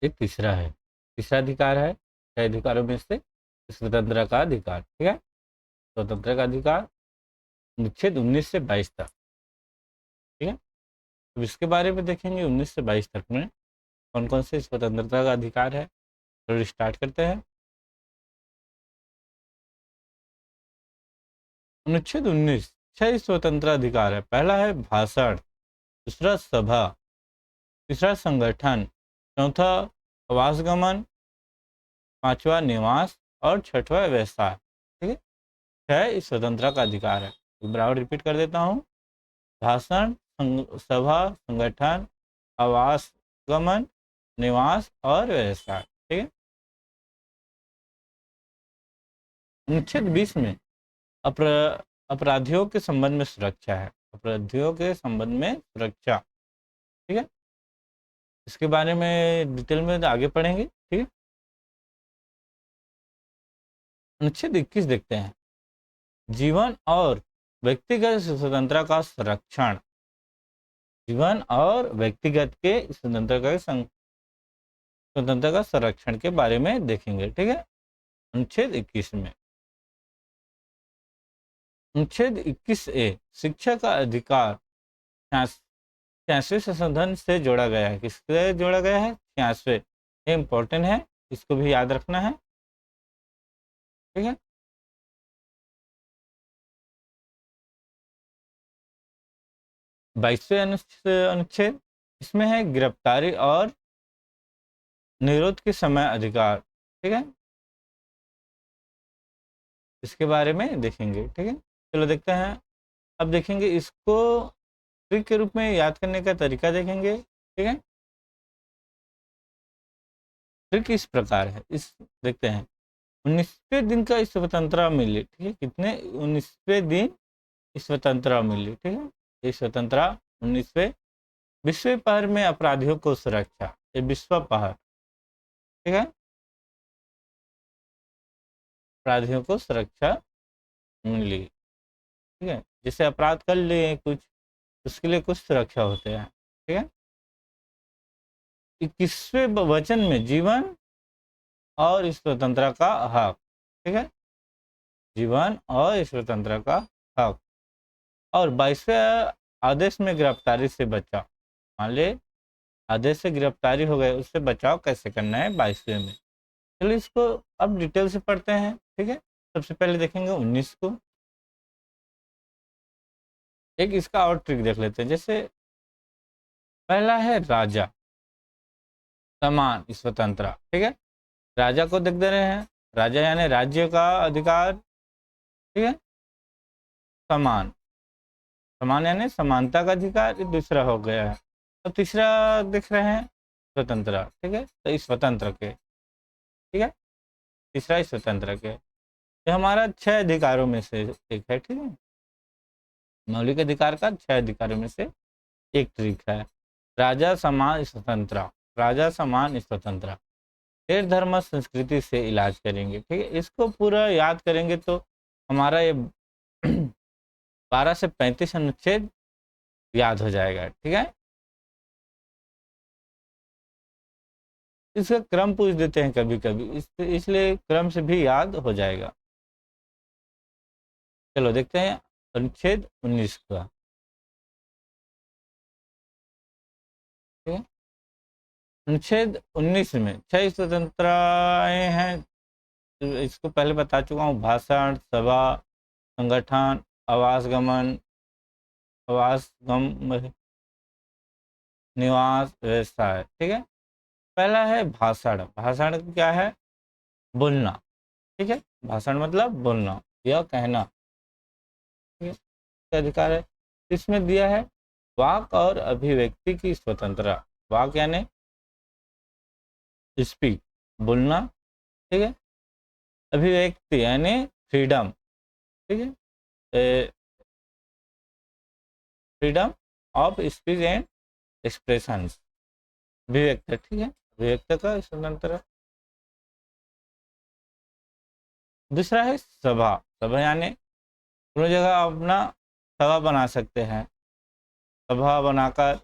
एक तीसरा है। तीसरा अधिकार है 6 अधिकारों में से स्वतंत्रता का अधिकार। ठीक है, स्वतंत्रता का अधिकार अनुच्छेद 19 से 22 तक। ठीक है, तो इसके बारे में देखेंगे 19 से 22 तक में कौन कौन से स्वतंत्रता का अधिकार है। तो स्टार्ट करते हैं। अनुच्छेद 19 6 स्वतंत्र अधिकार है। पहला है भाषण, दूसरा सभा, तीसरा संगठन, चौथा आवासगमन, पांचवा निवास और छठवां व्यवसाय। ठीक है, 6 इस स्वतंत्रता का अधिकार है। बराबर रिपीट कर देता हूँ। भाषण, सभा, संगठन, आवासगमन, निवास और व्यवसाय। ठीक है, अनुच्छेद 20 में अपराधियों के संबंध में सुरक्षा है। अपराधियों के संबंध में सुरक्षा। ठीक है, इसके बारे में डिटेल में आगे पढ़ेंगे। ठीक है, अनुच्छेद 21 देखते हैं। जीवन और व्यक्तिगत स्वतंत्रता का संरक्षण। जीवन और व्यक्तिगत के स्वतंत्रता का संरक्षण के बारे में देखेंगे। ठीक है, अनुच्छेद 21 में अनुच्छेद 21A शिक्षा का अधिकार 86वें संशोधन से जोड़ा गया है। किससे जोड़ा गया है? 86वें। ये इंपॉर्टेंट है, इसको भी याद रखना है। ठीक है, 22वें अनुच्छेद, इसमें है गिरफ्तारी और निरोध के समय अधिकार। ठीक है, इसके बारे में देखेंगे। ठीक है, चलो देखते हैं। अब देखेंगे इसको ट्रिक के रूप में याद करने का तरीका देखेंगे। ठीक है, ट्रिक इस प्रकार है, इस देखते हैं। 19वें दिन का स्वतंत्रता मिली। ठीक है, कितने? 19वें दिन स्वतंत्रता मिली। ठीक है, ये स्वतंत्रता 19वें। विश्व पहर में अपराधियों को सुरक्षा, ये विश्व पहर। ठीक है, अपराधियों को सुरक्षा मिली। ठीक है, जैसे अपराध कर लिए कुछ, उसके लिए कुछ सुरक्षा होते हैं। ठीक है, 21वें वचन में जीवन और स्वतंत्रता का हक। ठीक है, जीवन और स्वतंत्रता का हक। और 22वें आदेश में गिरफ्तारी से बचाव। मान ले आदेश से गिरफ्तारी हो गए, उससे बचाव कैसे करना है 22वें में। चलिए इसको अब डिटेल से पढ़ते हैं। ठीक है, सबसे पहले देखेंगे 19 को। एक इसका और ट्रिक देख लेते हैं। जैसे पहला है राजा समान स्वतंत्र। ठीक है, राजा को देख दे रहे हैं। राजा यानी राज्य का अधिकार। ठीक है, समान, समान यानी समानता का अधिकार, ये दूसरा हो गया है। अब तीसरा देख रहे हैं स्वतंत्र। ठीक है, तो इस स्वतंत्र के। ठीक है, तीसरा इस स्वतंत्र के, ये हमारा 6 अधिकारों में से एक है। ठीक है, मौलिक अधिकार का 6 अधिकारों में से एक ट्रिक है। राजा समान स्वतंत्र, राजा समान स्वतंत्र। फिर धर्म संस्कृति से इलाज करेंगे। ठीक है, इसको पूरा याद करेंगे तो हमारा ये 12 से 35 अनुच्छेद याद हो जाएगा। ठीक है, इसका क्रम पूछ देते हैं कभी कभी, इसलिए क्रम से भी याद हो जाएगा। चलो देखते हैं अनुच्छेद 19 का। ठीक है, अनुच्छेद 19 में 6 स्वतंत्रताएं हैं। तो इसको पहले बता चुका हूँ। भाषण, सभा, संगठन, आवासगमन, निवास, व्यवसाय। ठीक है, पहला है भाषण। भाषण क्या है? बोलना। ठीक है, भाषण मतलब बोलना या कहना। ठीक है, इसका अधिकार है। इसमें दिया है वाक और अभिव्यक्ति की स्वतंत्रता। वाक यानी स्पीक, बोलना। ठीक है, अभिव्यक्ति यानी फ्रीडम। ठीक है, freedom of speech and expression, अभिव्यक्त। ठीक है, अभिव्यक्त का स्वतंत्र। दूसरा है सभा। सभा यानी दोनों जगह अपना सभा बना सकते हैं। सभा बनाकर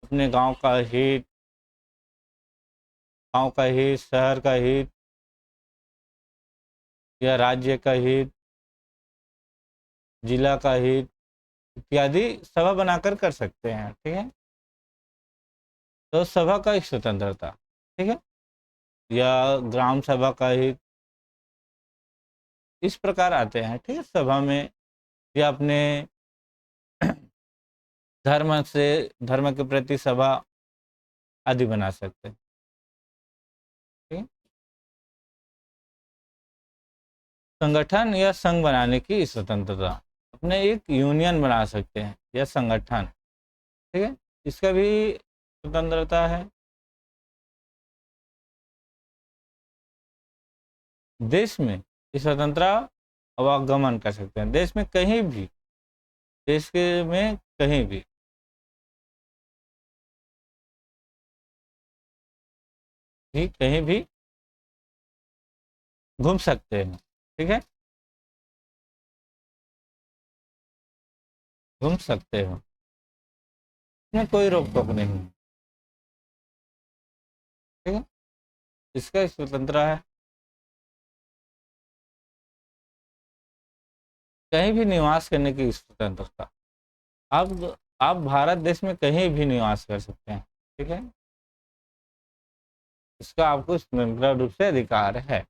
अपने गांव का हित, गांव का हित, शहर का हित या राज्य का हित, जिला का हित इत्यादि सभा बनाकर कर सकते हैं। ठीक है, तो सभा का एक स्वतंत्रता। ठीक है, या ग्राम सभा का हित इस प्रकार आते हैं। ठीक है, सभा में या अपने धर्म के प्रति सभा आदि बना सकते हैं। ठीक है? संगठन या संघ बनाने की स्वतंत्रता, अपने एक यूनियन बना सकते हैं या संगठन। ठीक है, इसका भी स्वतंत्रता है। देश में स्वतंत्रता आवागमन कर सकते हैं, देश में कहीं भी, देश के में कहीं भी कहीं भी घूम सकते हैं। ठीक है, घूम सकते हो, इसमें कोई रोक टोक नहीं है। ठीक है, इसका स्वतंत्रता है। कहीं भी निवास करने की स्वतंत्रता, आप भारत देश में कहीं भी निवास कर सकते हैं। ठीक है, इसका आपको स्वतंत्र रूप से अधिकार है।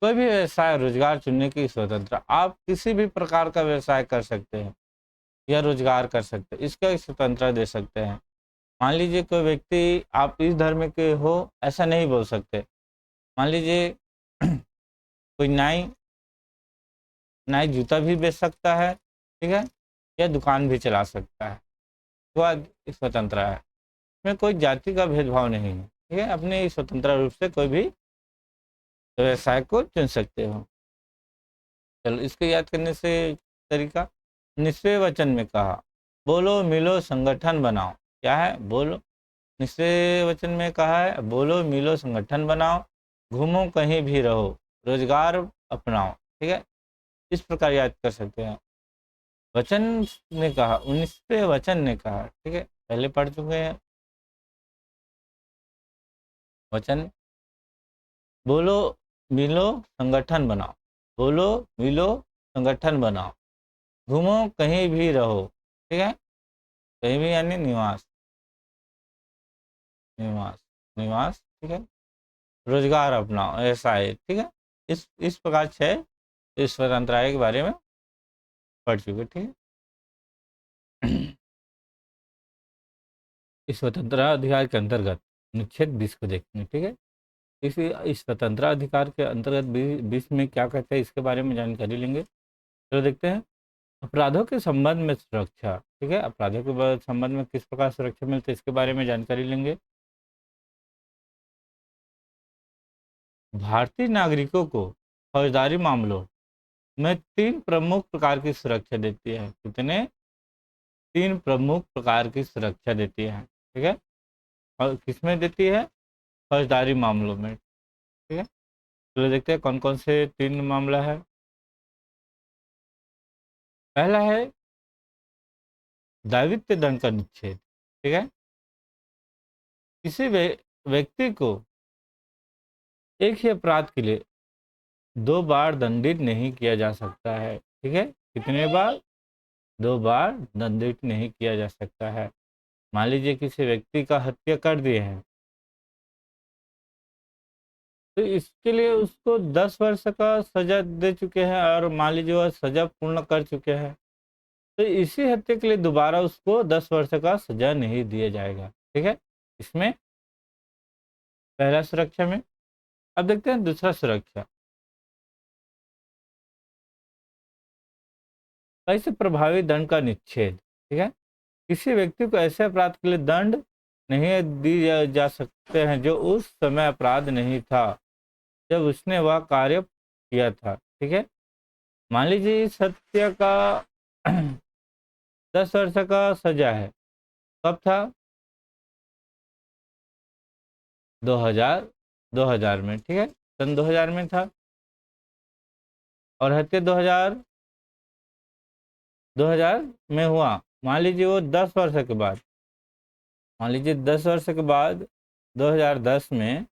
कोई भी व्यवसाय रोजगार चुनने की स्वतंत्रता, आप किसी भी प्रकार का व्यवसाय कर सकते हैं या रोजगार कर सकते हैं, इसका स्वतंत्रता दे सकते हैं। मान लीजिए कोई व्यक्ति, आप इस धर्म के हो ऐसा नहीं बोल सकते। मान लीजिए कोई नाई नाई जूता भी बेच सकता है। ठीक है, या दुकान भी चला सकता है, तो स्वतंत्र है। इसमें कोई जाति का भेदभाव नहीं है। ठीक है, अपने स्वतंत्र रूप से कोई भी व्यवसाय को चुन सकते हो। चलो, इसको याद करने से तरीका, निश्चय वचन में कहा, बोलो मिलो संगठन बनाओ। क्या है? बोलो, निश्चय वचन में कहा है बोलो मिलो संगठन बनाओ, घूमो कहीं भी रहो, रोजगार अपनाओ। ठीक है, इस प्रकार याद कर सकते हैं। वचन ने कहा, 19वें वचन ने कहा। ठीक है, पहले पढ़ चुके हैं वचन। बोलो मिलो संगठन बनाओ, बोलो मिलो संगठन बनाओ, घूमो कहीं भी रहो। ठीक है, कहीं भी यानी निवास, निवास, निवास। ठीक है, रोजगार अपनाओ, ऐसा है। ठीक है, इस प्रकार 6 इस स्वतंत्रता के बारे में पढ़ चुके। ठीक है, इस स्वतंत्रता अधिकार के अंतर्गत अनुच्छेद 20 को देखेंगे। ठीक है, इस स्वतंत्रता अधिकार के अंतर्गत 20 में क्या कहते हैं, इसके बारे में जानकारी लेंगे। तो देखते हैं, अपराधों के संबंध में सुरक्षा। ठीक है, अपराधों के संबंध में किस प्रकार सुरक्षा मिलती है, इसके बारे में जानकारी लेंगे। भारतीय नागरिकों को फौजदारी मामलों में 3 प्रमुख प्रकार की सुरक्षा देती है। कितने? 3 प्रमुख प्रकार की सुरक्षा देती है। ठीक है, और किसमें देती है? फौजदारी मामलों में। ठीक है, चलो देखते हैं कौन कौन से 3 मामला है। पहला है दायित्व दंड का निषेध। ठीक है, किसी व्यक्ति को एक ही अपराध के लिए 2 बार दंडित नहीं किया जा सकता है। ठीक है, कितने बार? 2 बार दंडित नहीं किया जा सकता है। मान लीजिए किसी व्यक्ति का हत्या कर दिए हैं, तो इसके लिए उसको 10 वर्ष का सजा दे चुके हैं, और मान लीजिए वह सजा पूर्ण कर चुके हैं, तो इसी हत्या के लिए दोबारा उसको 10 वर्ष का सजा नहीं दिया जाएगा। ठीक है, इसमें पहला सुरक्षा में। अब देखते हैं दूसरा सुरक्षा, कैसे प्रभावी दंड का निषेध। ठीक है, किसी व्यक्ति को ऐसे अपराध के लिए दंड नहीं दी जा सकते हैं जो उस समय अपराध नहीं था जब उसने वह कार्य किया था। ठीक है, मान लीजिए इस हत्या का 10 वर्ष का सजा है, कब था? 2000 में। ठीक है, सन 2000 में था, और हत्या 2000 में हुआ। मान लीजिए वो 10 वर्ष के बाद मान लीजिए 10 वर्ष के बाद 2010 में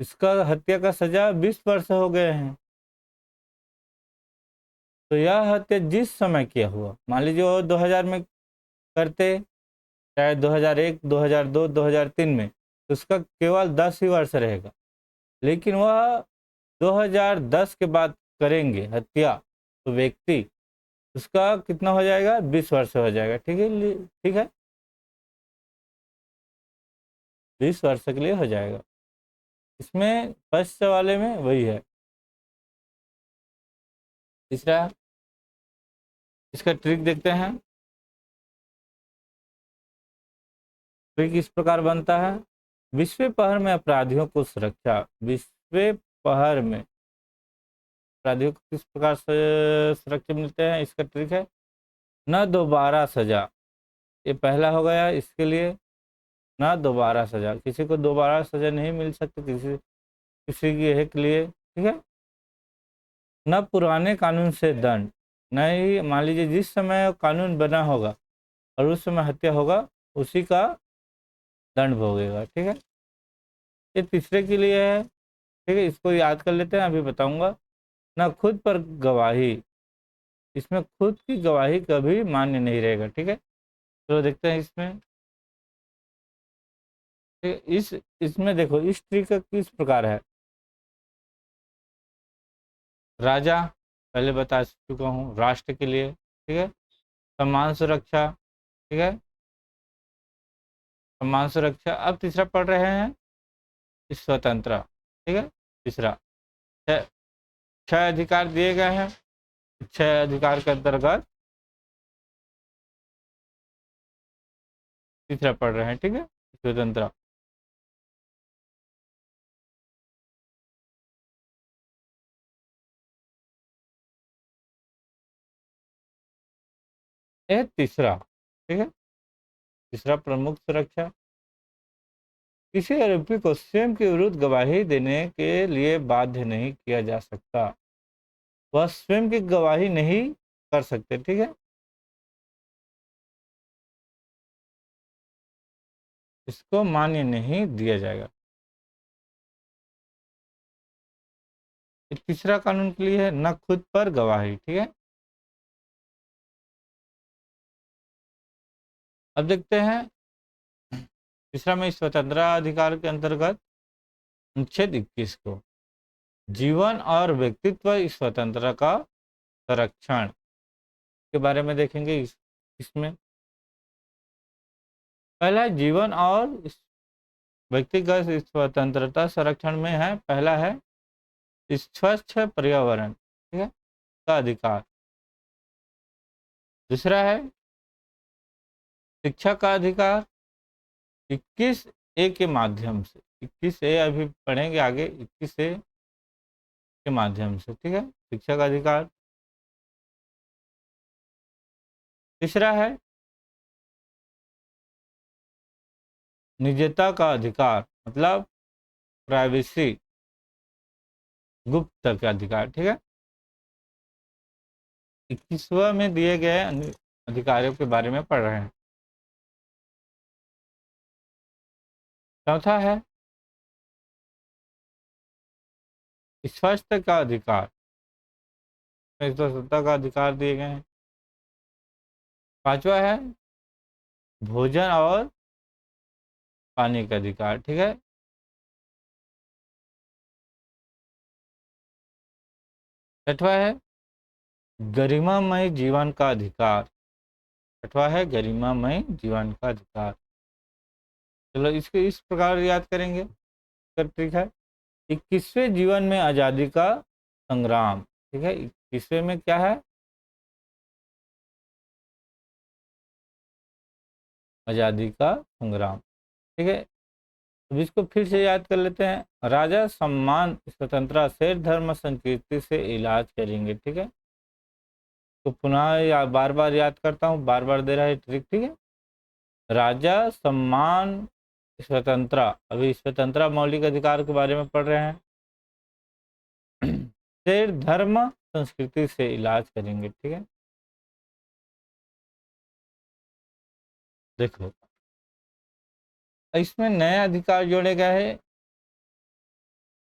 इसका हत्या का सजा 20 वर्ष हो गए हैं। तो यह हत्या जिस समय किया हुआ, मान लीजिए वो 2000 में करते, चाहे 2001, 2002, 2003 में, तो उसका केवल 10 ही वर्ष रहेगा। लेकिन वह 2010 के बाद करेंगे हत्या, तो व्यक्ति उसका कितना हो जाएगा, 20 वर्ष हो जाएगा। ठीक है, ठीक है, 20 वर्ष के लिए हो जाएगा। इसमें फर्स्ट वाले में वही है। तीसरा, इसका ट्रिक देखते हैं। ट्रिक इस प्रकार बनता है, 20वें पहर में अपराधियों को सुरक्षा। 20वें पहर में अपराधियों को किस प्रकार से सुरक्षा मिलते हैं, इसका ट्रिक है न दोबारा सजा। ये पहला हो गया इसके लिए, ना दोबारा सजा। किसी को दोबारा सजा नहीं मिल सकती किसी किसी के लिए। ठीक है, न पुराने कानून से दंड। नहीं, मान लीजिए जिस समय कानून बना होगा और उस समय हत्या होगा, उसी का दंड भोगेगा। ठीक है, ये तीसरे के लिए है। ठीक है, इसको याद कर लेते हैं, अभी बताऊंगा। ना खुद पर गवाही, इसमें खुद की गवाही कभी मान्य नहीं रहेगा। ठीक है, तो देखते हैं इसमें। ठीक है, इसमें देखो इस ट्रिक का किस प्रकार है। राजा पहले बता चुका हूँ, राष्ट्र के लिए। ठीक है, सम्मान सुरक्षा। ठीक है, सम्मान सुरक्षा। अब तीसरा पढ़ रहे हैं स्वतंत्र। ठीक है, तीसरा छह छह अधिकार दिए गए हैं। छह अधिकार के अंतर्गत तीसरा पढ़ रहे हैं। ठीक है, स्वतंत्र। यह तीसरा। ठीक है, तीसरा प्रमुख सुरक्षा। किसी आरोपी को स्वयं के विरुद्ध गवाही देने के लिए बाध्य नहीं किया जा सकता। वह स्वयं की गवाही नहीं कर सकते। ठीक है, इसको मान्य नहीं दिया जाएगा। तीसरा कानून के लिए है न खुद पर गवाही। ठीक है, अब देखते हैं तीसरा में स्वतंत्रता अधिकार के अंतर्गत अनुच्छेद 21 को जीवन और व्यक्तित्व स्वतंत्रता का संरक्षण के बारे में देखेंगे। इसमें पहला जीवन और व्यक्तिगत स्वतंत्रता संरक्षण में है, पहला है स्वच्छ पर्यावरण। ठीक है, का अधिकार। दूसरा है शिक्षा का अधिकार, 21A के माध्यम से। 21A अभी पढ़ेंगे आगे, 21A के माध्यम से। ठीक है, शिक्षा का अधिकार। तीसरा है निजता का अधिकार, मतलब प्राइवेसी, गुप्त का अधिकार। ठीक है, 21वां में दिए गए अधिकारों के बारे में पढ़ रहे हैं। चौथा है स्वास्थ्य का अधिकार, स्वतंत्रता का अधिकार दिए गए हैं। पांचवा है भोजन और पानी का अधिकार। ठीक है, छठवा है गरिमामय जीवन का अधिकार। छठवा है गरिमामय जीवन का अधिकार। चलो इसको इस प्रकार याद करेंगे। ठीक है, 21वें जीवन में आज़ादी का संग्राम। ठीक है, 21वें में क्या है, आज़ादी का संग्राम। ठीक है, अब इसको फिर से याद कर लेते हैं। राजा सम्मान स्वतंत्रता से धर्म संस्कृति से इलाज करेंगे। ठीक है, तो पुनः बार बार याद करता हूँ, बार बार दे रहा है ट्रिक। ठीक है, राजा सम्मान स्वतंत्रता, अभी स्वतंत्रता मौलिक अधिकार के बारे में पढ़ रहे हैं। से धर्म संस्कृति से इलाज करेंगे। ठीक है, देखो इसमें नया अधिकार जोड़े गए है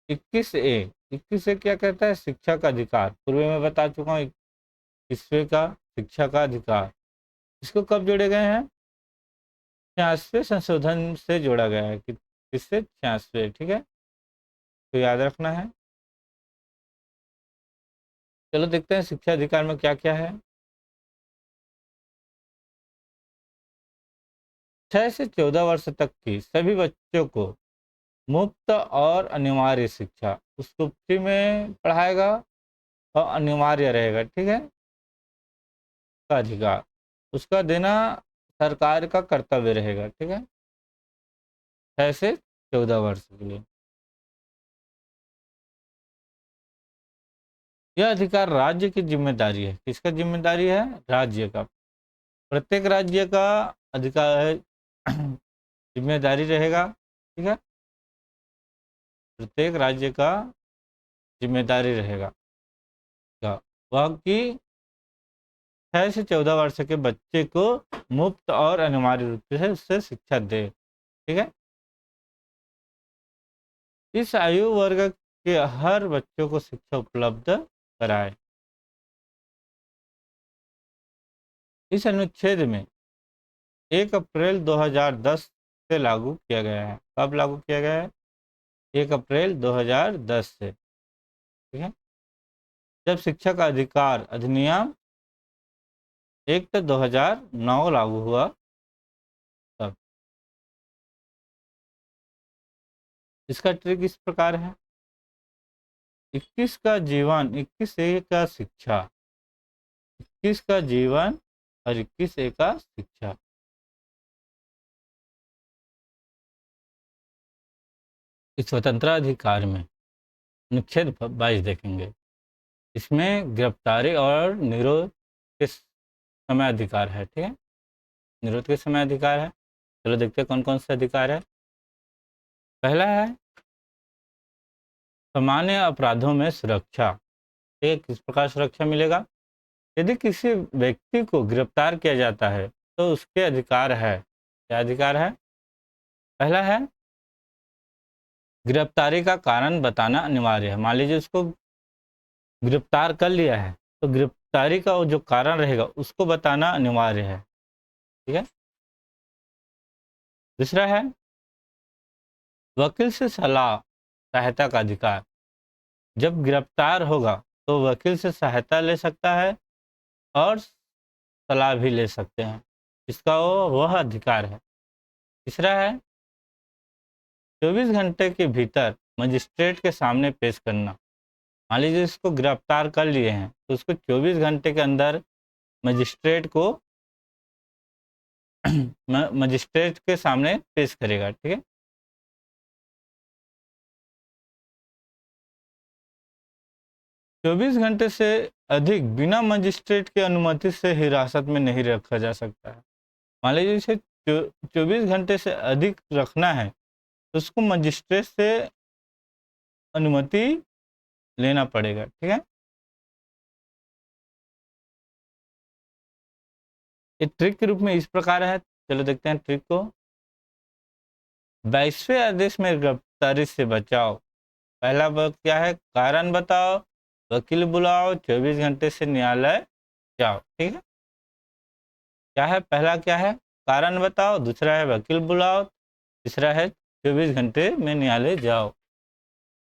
21A। 21A क्या कहता है? शिक्षा का अधिकार। पूर्व में बता चुका हूँ 21वें का शिक्षा का अधिकार। इसको कब जोड़े गए हैं? 86वें संशोधन से जोड़ा गया है। किससे? 86वें। ठीक है, तो याद रखना है। चलो देखते हैं शिक्षा अधिकार में क्या क्या है। 6 से 14 वर्ष तक की सभी बच्चों को मुफ्त और अनिवार्य शिक्षा, उसको फ्री में पढ़ाएगा और अनिवार्य रहेगा। ठीक है, का अधिकार उसका देना सरकार का कर्तव्य रहेगा। ठीक है, 6 से 14 वर्ष के लिए। यह अधिकार राज्य की जिम्मेदारी है। किसका जिम्मेदारी है? राज्य का। प्रत्येक राज्य का अधिकार है, जिम्मेदारी रहेगा। ठीक है, प्रत्येक राज्य का जिम्मेदारी रहेगा वह कि 6 से 14 वर्ष के बच्चे को मुफ्त और अनिवार्य रूप से उससे शिक्षा दे। ठीक है, इस आयु वर्ग के हर बच्चों को शिक्षा उपलब्ध कराए। इस अनुच्छेद में 1 अप्रैल 2010 से लागू किया गया है। कब लागू किया गया है? 1 अप्रैल 2010 से। ठीक है, जब शिक्षा का अधिकार अधिनियम 1 2009 लागू हुआ तब। इसका ट्रिक इस प्रकार है। 21 का जीवन, 21A का शिक्षा, 21 का जीवन और 21A का शिक्षा। इस स्वतंत्र अधिकार में अनुच्छेद 22 देखेंगे। इसमें गिरफ्तारी और निरोध के समय अधिकार है। ठीक है, निरोध के समय अधिकार है। चलो देखते हैं कौन कौन से अधिकार है। पहला है सामान्य अपराधों में सुरक्षा। ठीक है, किस प्रकार सुरक्षा मिलेगा? यदि किसी व्यक्ति को गिरफ्तार किया जाता है तो उसके अधिकार है। क्या अधिकार है? पहला है गिरफ्तारी का कारण बताना अनिवार्य है। मान लीजिए उसको गिरफ्तार कर लिया है तो गिरफ्तारी का जो कारण रहेगा उसको बताना अनिवार्य है। ठीक है, दूसरा है वकील से सलाह सहायता का अधिकार। जब गिरफ्तार होगा तो वकील से सहायता ले सकता है और सलाह भी ले सकते हैं। इसका वह अधिकार है। तीसरा है 24 घंटे के भीतर मजिस्ट्रेट के सामने पेश करना। मान लीजिए इसको गिरफ्तार कर लिए हैं तो उसको 24 घंटे के अंदर मजिस्ट्रेट को मजिस्ट्रेट के सामने पेश करेगा। ठीक है, 24 घंटे से अधिक बिना मजिस्ट्रेट की अनुमति से हिरासत में नहीं रखा जा सकता है। मान लीजिए इसे 24 घंटे से अधिक रखना है तो उसको मजिस्ट्रेट से अनुमति लेना पड़ेगा। ठीक है, ये ट्रिक के रूप में इस प्रकार है। चलो देखते हैं ट्रिक को। 22वें आदेश में गिरफ्तारी से बचाओ। पहला क्या है? कारण बताओ, वकील बुलाओ, 24 घंटे से न्यायालय जाओ। ठीक है, क्या है? पहला क्या है? कारण बताओ, दूसरा है वकील बुलाओ, तीसरा है 24 घंटे में न्यायालय जाओ।